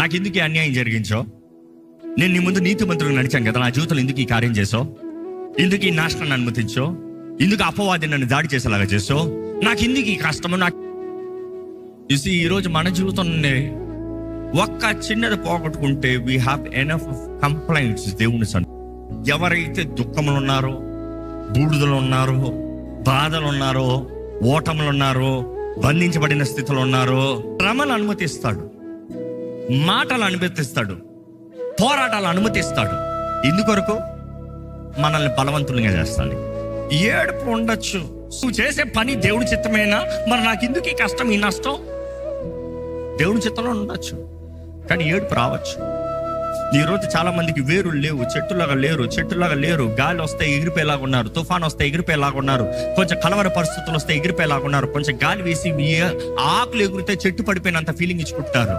నాకెందుకు ఈ అన్యాయం జరిగించో? నేను నీ ముందు నీతిమంతులకు నడిచాను కదా, నా జీవితంలో ఎందుకు ఈ కార్యం చేసావు? ఎందుకు ఈ నాశనాన్ని అనుమతించో? ఎందుకు అపవాది నన్ను దాడి చేసేలాగా చేసావు? నాకు ఎందుకు ఈ కష్టము? నాకు చూసి ఈరోజు మన జీవితంలో ఒక్క చిన్నది పోగొట్టుకుంటే we have enough of complaints దేవుని సన్నిధిలో. ఎవరైతే దుఃఖములు ఉన్నారో, బూడిదలు ఉన్నారో, బాధలు ఉన్నారో, ఓటములు ఉన్నారో, బంధించబడిన స్థితిలో ఉన్నారో, శ్రమలు అనుమతిస్తాడు, మాటలు అనుమతిస్తాడు, పోరాటాలు అనుమతిస్తాడు. ఎందుకొరకు? మనల్ని బలవంతులుగా చేస్తాడు. ఏడుపు ఉండొచ్చు, నువ్వు చేసే పని దేవుడి చిత్తమేనా? మరి నాకు ఎందుకు ఈ కష్టం, ఈ నష్టం? దేవుడి చిత్తంలో ఉండొచ్చు, కానీ ఏడుపు రావచ్చు. ఈరోజు చాలా మందికి వేరులు లేవు, చెట్టులాగా లేరు. గాలి వస్తే ఎగిరిపోయేలాగా ఉన్నారు, తుఫాన్ వస్తే ఎగిరిపోయేలాగా ఉన్నారు, కొంచెం కలవర పరిస్థితులు వస్తే ఎగిరిపోయేలాగా ఉన్నారు. కొంచెం గాలి వేసి ఆకులు ఎగిరితే చెట్టు పడిపోయినంత ఫీలింగ్ ఇచ్చుకుంటారు.